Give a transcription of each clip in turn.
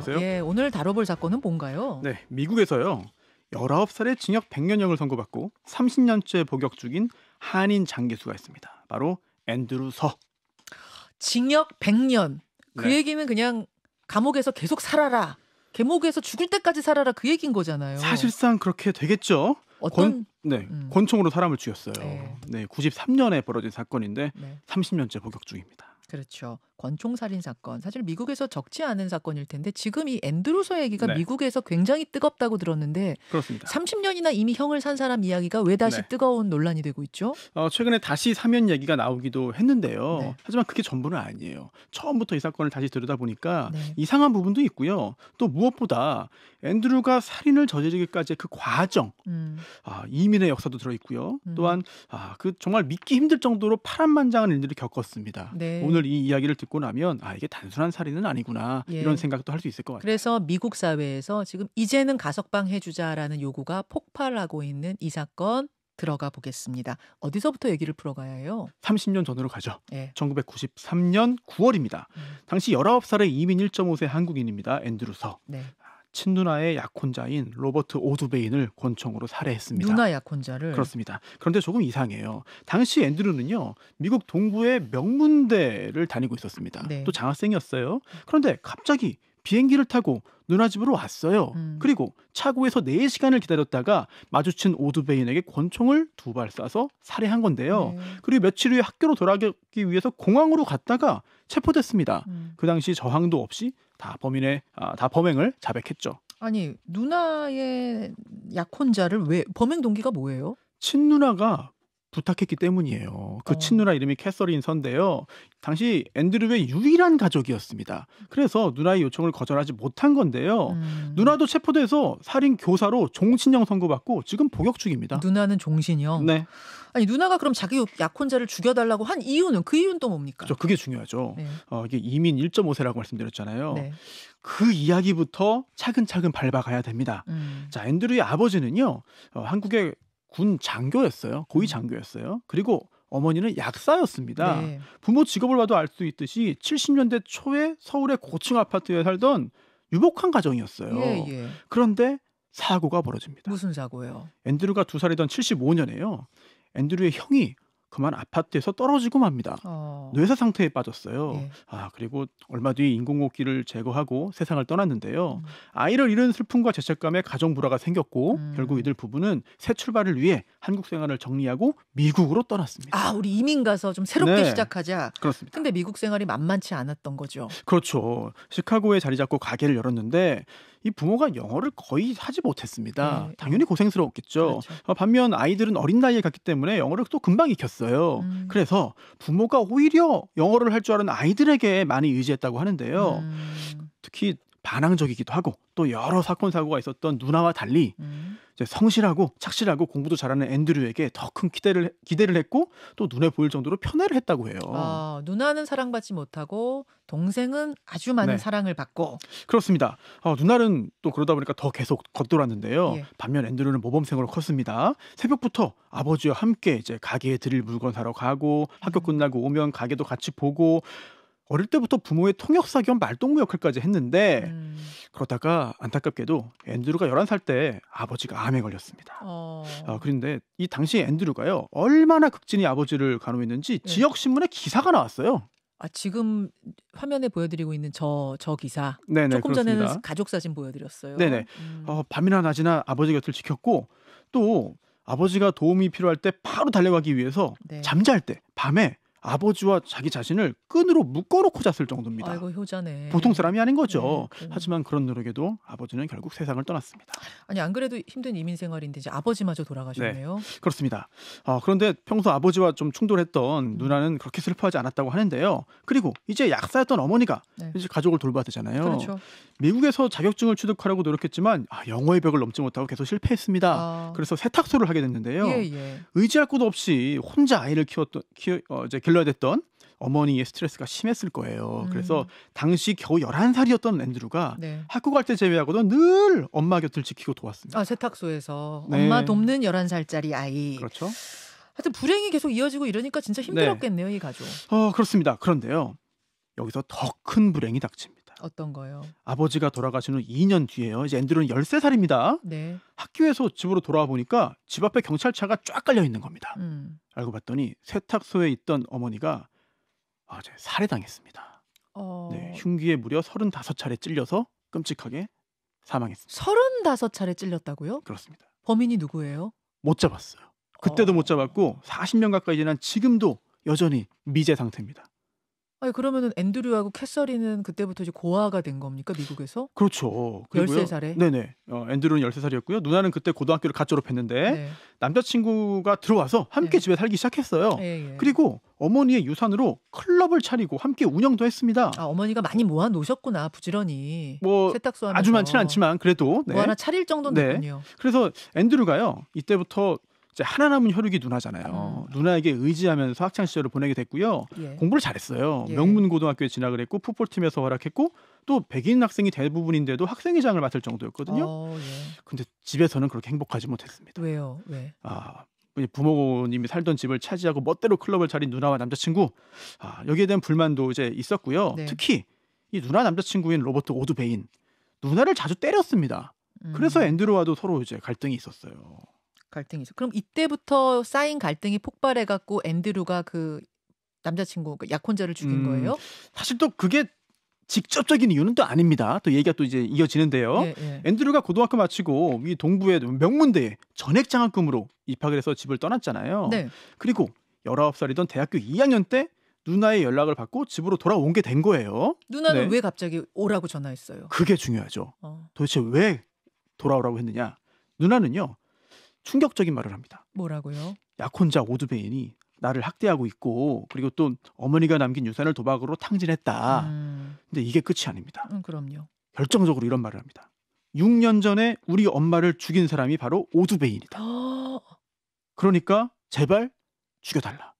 안녕하세요. 예, 오늘 다뤄볼 사건은 뭔가요? 네, 미국에서요. 19살의 징역 100년형을 선고받고 30년째 복역 중인 한인 장기수가 있습니다. 바로 앤드루 서. 징역 100년. 그 네. 얘기는 그냥 감옥에서 계속 살아라. 감옥에서 죽을 때까지 살아라 그 얘기인 거잖아요. 사실상 그렇게 되겠죠. 어떤 권총으로 사람을 죽였어요. 네. 네, 93년에 벌어진 사건인데 네. 30년째 복역 중입니다. 그렇죠. 권총살인 사건. 사실 미국에서 적지 않은 사건일 텐데 지금 이 앤드루서 얘기가 네. 미국에서 굉장히 뜨겁다고 들었는데 그렇습니다. 30년이나 이미 형을 산 사람 이야기가 왜 다시 네. 뜨거운 논란이 되고 있죠? 최근에 다시 사면 얘기가 나오기도 했는데요. 네. 하지만 그게 전부는 아니에요. 처음부터 이 사건을 다시 들여다보니까 네. 이상한 부분도 있고요. 또 무엇보다 앤드루가 살인을 저지르기까지의 그 과정, 이민의 역사도 들어있고요. 또한 그 정말 믿기 힘들 정도로 파란만장한 일들을 겪었습니다. 네. 오늘 이 이야기를 듣고 나면 이게 단순한 살인은 아니구나 예. 이런 생각도 할 수 있을 것 같아요. 그래서 미국 사회에서 지금 이제는 가석방 해주자라는 요구가 폭발하고 있는 이 사건 들어가 보겠습니다. 어디서부터 얘기를 풀어가야 해요? 30년 전으로 가죠. 예. 1993년 9월입니다. 당시 19살의 이민 1.5세 한국인입니다. 앤드루 서. 네. 친누나의 약혼자인 로버트 오두베인을 권총으로 살해했습니다. 누나 약혼자를. 그렇습니다. 그런데 조금 이상해요. 당시 앤드루는요. 미국 동부의 명문대를 다니고 있었습니다. 네. 또 장학생이었어요. 그런데 갑자기 비행기를 타고 누나 집으로 왔어요. 그리고 차고에서 4시간을 기다렸다가 마주친 오두베인에게 권총을 2발 쏴서 살해한 건데요. 네. 그리고 며칠 후에 학교로 돌아가기 위해서 공항으로 갔다가 체포됐습니다. 그 당시 저항도 없이 다 범행을 자백했죠. 아니 누나의 약혼자를 왜 범행 동기가 뭐예요? 친누나가 부탁했기 때문이에요. 그 친누나 이름이 캐서린 선데요. 당시 앤드루의 유일한 가족이었습니다. 그래서 누나의 요청을 거절하지 못한 건데요. 누나도 체포돼서 살인 교사로 종신형 선고받고 지금 복역 중입니다. 누나는 종신형? 네. 아니 누나가 그럼 자기 약혼자를 죽여달라고 한 이유는 그 이유는 또 뭡니까? 그렇죠. 그게 중요하죠. 네. 이게 이민 1.5세라고 말씀드렸잖아요. 네. 그 이야기부터 차근차근 밟아가야 됩니다. 자, 앤드루의 아버지는요. 한국의 군 장교였어요. 고위 장교였어요. 그리고 어머니는 약사였습니다. 네. 부모 직업을 봐도 알 수 있듯이 70년대 초에 서울의 고층 아파트에 살던 유복한 가정이었어요. 예. 그런데 사고가 벌어집니다. 무슨 사고예요? 앤드루가 2살이던 75년에요. 앤드루의 형이 그만 아파트에서 떨어지고 맙니다. 뇌사 상태에 빠졌어요. 예. 그리고 얼마 뒤에 인공호흡기를 제거하고 세상을 떠났는데요. 아이를 잃은 슬픔과 죄책감에 가정 불화가 생겼고 결국 이들 부부는 새 출발을 위해 한국 생활을 정리하고 미국으로 떠났습니다. 우리 이민 가서 좀 새롭게 네. 시작하자. 그렇습니다. 근데 미국 생활이 만만치 않았던 거죠. 그렇죠. 시카고에 자리 잡고 가게를 열었는데 이 부모가 영어를 거의 하지 못했습니다. 네. 당연히 고생스러웠겠죠. 그렇죠. 반면 아이들은 어린 나이에 갔기 때문에 영어를 또 금방 익혔어요. 그래서 부모가 오히려 영어를 할 줄 아는 아이들에게 많이 의지했다고 하는데요. 특히 반항적이기도 하고 또 여러 사건 사고가 있었던 누나와 달리 이제 성실하고 착실하고 공부도 잘하는 앤드류에게 더 큰 기대를 했고 또 눈에 보일 정도로 편애를 했다고 해요. 누나는 사랑받지 못하고 동생은 아주 많은 네. 사랑을 받고. 그렇습니다. 누나는 또 그러다 보니까 더 계속 겉돌았는데요. 예. 반면 앤드류는 모범생으로 컸습니다. 새벽부터 아버지와 함께 이제 가게에 드릴 물건 사러 가고 학교 끝나고 오면 가게도 같이 보고 어릴 때부터 부모의 통역사 겸 말동무 역할까지 했는데 그러다가 안타깝게도 앤드류가 11살 때 아버지가 암에 걸렸습니다. 그런데 이 당시 앤드류가요. 얼마나 극진히 아버지를 간호했는지 지역신문에 기사가 나왔어요. 지금 화면에 보여드리고 있는 저 기사. 네네, 조금 그렇습니다. 전에는 가족 사진 보여드렸어요. 네네. 밤이나 낮이나 아버지 곁을 지켰고 또 아버지가 도움이 필요할 때 바로 달려가기 위해서 네. 잠잘 때 밤에 아버지와 자기 자신을 끈으로 묶어놓고 잤을 정도입니다. 아이고 효자네. 보통 사람이 아닌 거죠. 네, 하지만 그런 노력에도 아버지는 결국 세상을 떠났습니다. 아니 안 그래도 힘든 이민 생활인데 이제 아버지마저 돌아가셨네요. 그렇습니다. 그런데 평소 아버지와 좀 충돌했던 누나는 그렇게 슬퍼하지 않았다고 하는데요. 그리고 이제 약사였던 어머니가 이제 가족을 돌봐야 되잖아요. 그렇죠. 미국에서 자격증을 취득하려고 노력했지만 영어의 벽을 넘지 못하고 계속 실패했습니다. 그래서 세탁소를 하게 됐는데요. 의지할 곳 없이 혼자 아이를 길러야 됐던 어머니의 스트레스가 심했을 거예요. 그래서 당시 겨우 11살이었던 앤드류가 학교 갈 때 제외하고도 늘 엄마 곁을 지키고 도왔습니다. 세탁소에서 네. 엄마 돕는 11살짜리 아이. 그렇죠. 하여튼 불행이 계속 이어지고 이러니까 진짜 힘들었겠네요, 이 가족. 그렇습니다. 그런데요. 여기서 더 큰 불행이 닥칩니다. 어떤 거요? 아버지가 돌아가신 후 2년 뒤에요. 이제 앤드류는 13살입니다. 네. 학교에서 집으로 돌아와 보니까 집 앞에 경찰차가 쫙 깔려 있는 겁니다. 알고 봤더니 세탁소에 있던 어머니가 이제 살해당했습니다. 네, 흉기에 무려 35차례 찔려서 끔찍하게 사망했습니다. 35차례 찔렸다고요? 그렇습니다. 범인이 누구예요? 못 잡았어요. 그때도 못 잡았고 40년 가까이 지난 지금도 여전히 미제 상태입니다. 아니 그러면은 앤드류하고 캐서린은 그때부터 이제 고아가 된 겁니까 미국에서? 그렇죠. 그리고요. 13살에? 네네. 앤드류는 13살이었고요. 누나는 그때 고등학교를 갓 졸업했는데 네. 남자친구가 들어와서 함께 네. 집에 살기 시작했어요. 예. 그리고 어머니의 유산으로 클럽을 차리고 함께 운영도 했습니다. 어머니가 많이 모아 놓으셨구나 부지런히. 뭐 세탁소 하면서. 아주 많지는 않지만 그래도 뭐 하나 차릴 정도는 됐군요. 그래서 앤드류가요. 이때부터 이제 하나 남은 혈육이 누나잖아요. 누나에게 의지하면서 학창 시절을 보내게 됐고요. 예. 공부를 잘했어요. 예. 명문 고등학교에 진학을 했고 풋볼팀에서 활약했고 또 백인 학생이 대부분인데도 학생회장을 맡을 정도였거든요. 예. 근데 집에서는 그렇게 행복하지 못했습니다. 왜요? 왜? 부모님이 살던 집을 차지하고 멋대로 클럽을 차린 누나와 남자친구. 여기에 대한 불만도 이제 있었고요. 네. 특히 이 누나 남자친구인 로버트 오드베인 누나를 자주 때렸습니다. 그래서 앤드류와도 서로 이제 갈등이 있었어요. 갈등이 있어. 그럼 이때부터 쌓인 갈등이 폭발해갖고 앤드류가 그 남자친구 그 약혼자를 죽인 거예요? 사실 또 그게 직접적인 이유는 또 아닙니다. 또 얘기가 또 이제 이어지는데요. 예. 앤드류가 고등학교 마치고 이 동부의 명문대에 전액 장학금으로 입학을 해서 집을 떠났잖아요. 네. 그리고 19살이던 대학교 2학년 때 누나의 연락을 받고 집으로 돌아온 게 된 거예요. 누나는 왜 갑자기 오라고 전화했어요? 그게 중요하죠. 도대체 왜 돌아오라고 했느냐. 누나는요. 충격적인 말을 합니다. 뭐라고요? 약혼자 오드베인이 나를 학대하고 있고 그리고 또 어머니가 남긴 유산을 도박으로 탕진했다. 근데 이게 끝이 아닙니다. 그럼요. 결정적으로 이런 말을 합니다. 6년 전에 우리 엄마를 죽인 사람이 바로 오드베인이다. 그러니까 제발 죽여달라.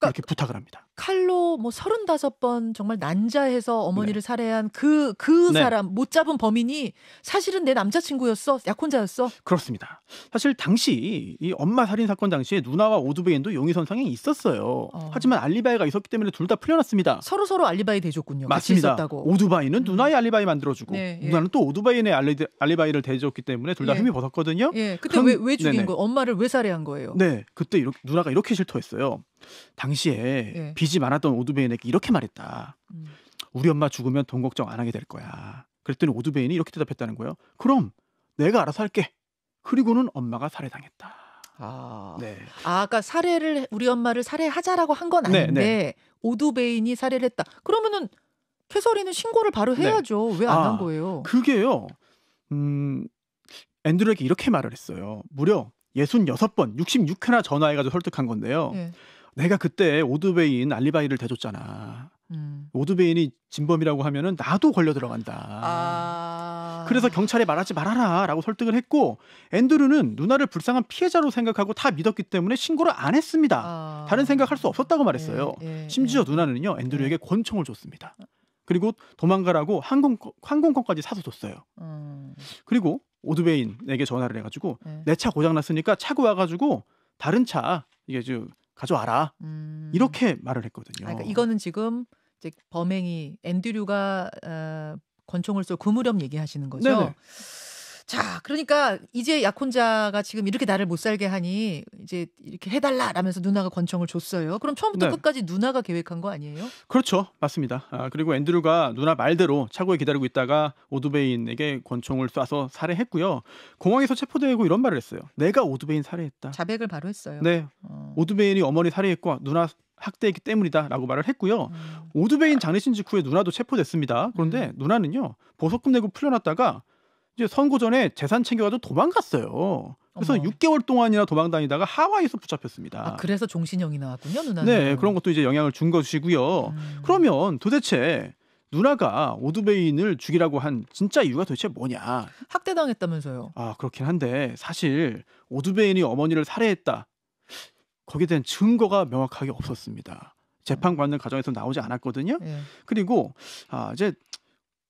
이렇게 부탁을 합니다. 칼로 뭐 35번 정말 난자해서 어머니를 살해한 그 사람 못 잡은 범인이 사실은 내 남자친구였어? 약혼자였어? 그렇습니다. 사실 당시 이 엄마 살인 사건 당시에 누나와 오드베인도 용의선상에 있었어요. 하지만 알리바이가 있었기 때문에 둘 다 풀려났습니다. 서로 알리바이 대줬군요. 맞습니다. 같이 있었다고. 오드바이는 누나의 알리바이 만들어주고 네, 누나는 또 오드바이의 알리바이를 대줬기 때문에 둘 다 힘이 벗었거든요. 예. 그때 왜 죽인 거예요? 엄마를 왜 살해한 거예요? 네. 그때 누나가 이렇게 실토했어요. 당시에 빚이 많았던 오드베인에게 이렇게 말했다. 우리 엄마 죽으면 돈 걱정 안 하게 될 거야. 그랬더니 오드베인이 이렇게 대답했다는 거예요. 그럼 내가 알아서 할게. 그리고는 엄마가 살해당했다. 네. 아까 우리 엄마를 살해하자라고 한 건 아닌데 오드베인이 살해를 했다. 그러면은 캐서린은 신고를 바로 해야죠. 왜 안 한 거예요? 그게요. 앤드류에게 이렇게 말을 했어요. 무려 66번 66회나 전화해가지고 설득한 건데요. 내가 그때 오드베인 알리바이를 대줬잖아. 오드베인이 진범이라고 하면은 나도 걸려 들어간다. 그래서 경찰에 말하지 말아라 라고 설득을 했고 앤드류는 누나를 불쌍한 피해자로 생각하고 다 믿었기 때문에 신고를 안 했습니다. 다른 생각할 수 없었다고 말했어요. 심지어 누나는요 앤드류에게 권총을 줬습니다. 그리고 도망가라고 항공권까지 사서 줬어요. 그리고 오드베인에게 전화를 해가지고 내 차 고장났으니까 차고 와가지고 다른 차 이게 가져와라. 이렇게 말을 했거든요. 그러니까 이거는 지금 이제 범행이 앤드류가 권총을 쏠 그 무렵 얘기하시는 거죠. 네네. 자, 그러니까 이제 약혼자가 지금 이렇게 나를 못 살게 하니 이제 이렇게 해달라라면서 누나가 권총을 줬어요. 그럼 처음부터 끝까지 누나가 계획한 거 아니에요? 그렇죠. 맞습니다. 그리고 앤드류가 누나 말대로 차고에 기다리고 있다가 오드베인에게 권총을 쏴서 살해했고요. 공항에서 체포되고 이런 말을 했어요. 내가 오드베인 살해했다. 자백을 바로 했어요. 네. 오드베인이 어머니 살해했고 누나 학대했기 때문이다 라고 말을 했고요. 오드베인 장례식 직후에 누나도 체포됐습니다. 그런데 누나는요. 보석금 내고 풀려났다가 이제 선고 전에 재산 챙겨가지고 도망갔어요. 그래서 6개월 동안이나 도망 다니다가 하와이에서 붙잡혔습니다. 그래서 종신형이 나왔군요, 누나는. 네, 그런 것도 이제 영향을 준 것이고요. 그러면 도대체 누나가 오드베인을 죽이라고 한 진짜 이유가 도대체 뭐냐? 학대당했다면서요. 그렇긴 한데 사실 오드베인이 어머니를 살해했다. 거기에 대한 증거가 명확하게 없었습니다. 재판받는 과정에서 나오지 않았거든요. 그리고 이제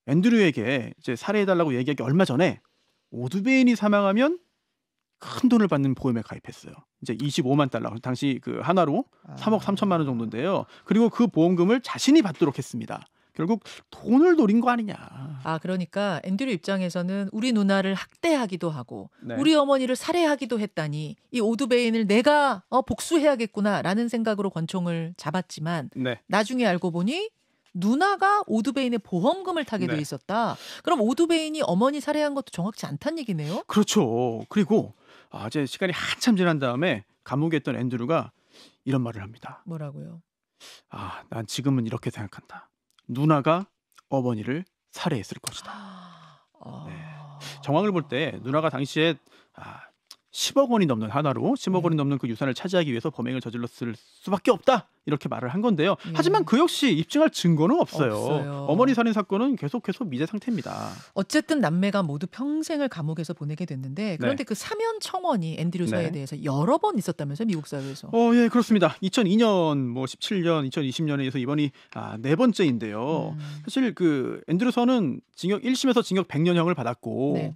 앤드류에게 이제 살해해달라고 얘기하기 얼마 전에 오드베인이 사망하면 큰 돈을 받는 보험에 가입했어요. 이제 25만 달러, 당시 그 하나로 3억 3천만 원 정도인데요. 그리고 그 보험금을 자신이 받도록 했습니다. 결국 돈을 노린 거 아니냐. 아, 그러니까 앤드류 입장에서는 우리 누나를 학대하기도 하고 네. 우리 어머니를 살해하기도 했다니 이 오드베인을 내가 복수해야겠구나라는 생각으로 권총을 잡았지만 네. 나중에 알고 보니 누나가 오드베인의 보험금을 타게 네. 돼 있었다. 그럼 오드베인이 어머니 살해한 것도 정확치 않다는 얘기네요. 그렇죠. 그리고 이제 시간이 한참 지난 다음에 감옥에 있던 앤드류가 이런 말을 합니다. 뭐라고요? 난 지금은 이렇게 생각한다. 누나가 어머니를 살해했을 것이다. 네. 정황을 볼 때 누나가 당시에 10억 원이 넘는 하나로 10억 원이 넘는 그 유산을 차지하기 위해서 범행을 저질렀을 수밖에 없다. 이렇게 말을 한 건데요. 하지만 그 역시 입증할 증거는 없어요. 어머니 살인 사건은 계속해서 미제 상태입니다. 어쨌든 남매가 모두 평생을 감옥에서 보내게 됐는데 그런데 그 사면 청원이 앤드류 사에 대해서 여러 번 있었다면서요, 미국 사회에서? 예, 그렇습니다. 2002년, 17년, 2020년에 해서 이번이 4번째인데요. 사실 그 앤드류 서는 징역 1심에서 징역 100년형을 받았고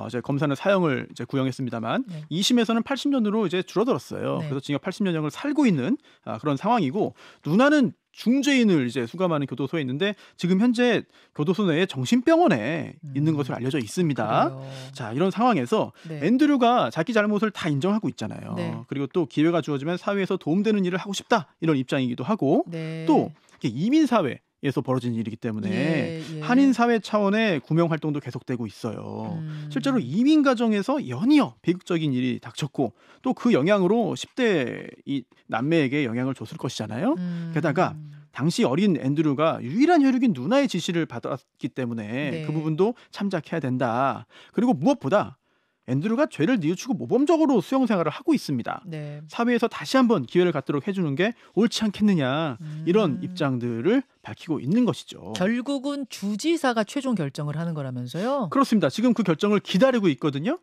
이제 검사는 사형을 이제 구형했습니다만 2심에서는 80년으로 이제 줄어들었어요. 그래서 징역 80년형을 살고 있는 그런 상황이고 누나는 중죄인을 이제 수감하는 교도소에 있는데 지금 현재 교도소 내에 정신병원에 있는 것으로 알려져 있습니다. 그래요. 자, 이런 상황에서 앤드류가 자기 잘못을 다 인정하고 있잖아요. 그리고 또 기회가 주어지면 사회에서 도움되는 일을 하고 싶다 이런 입장이기도 하고 또 이민 사회에서 벌어진 일이기 때문에 한인 사회 차원의 구명 활동도 계속되고 있어요. 실제로 이민 가정에서 연이어 비극적인 일이 닥쳤고 또 그 영향으로 10대 이 남매에게 영향을 줬을 것이잖아요. 게다가 당시 어린 앤드류가 유일한 혈육인 누나의 지시를 받았기 때문에 그 부분도 참작해야 된다. 그리고 무엇보다 앤드류가 죄를 뉘우치고 모범적으로 수용 생활을 하고 있습니다. 사회에서 다시 한번 기회를 갖도록 해주는 게 옳지 않겠느냐 이런 입장들을 밝히고 있는 것이죠. 결국은 주지사가 최종 결정을 하는 거라면서요? 그렇습니다. 지금 그 결정을 기다리고 있거든요.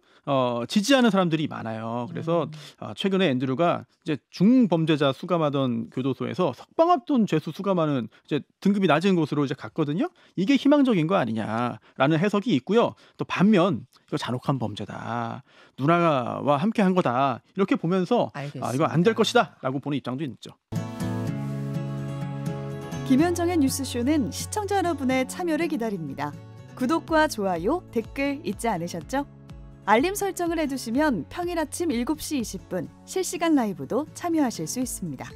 지지하는 사람들이 많아요. 그래서 최근에 앤드류가 이제 중범죄자 수감하던 교도소에서 석방합동 죄수 수감하는 이제 등급이 낮은 곳으로 이제 갔거든요. 이게 희망적인 거 아니냐라는 해석이 있고요. 또 반면 이거 잔혹한 범죄다. 누나와 함께 한 거다. 이렇게 보면서 이거 안 될 것이다라고 보는 입장도 있죠. 김현정의 뉴스쇼는 시청자 여러분의 참여를 기다립니다. 구독과 좋아요, 댓글 잊지 않으셨죠? 알림 설정을 해두시면 평일 아침 7시 20분 실시간 라이브도 참여하실 수 있습니다.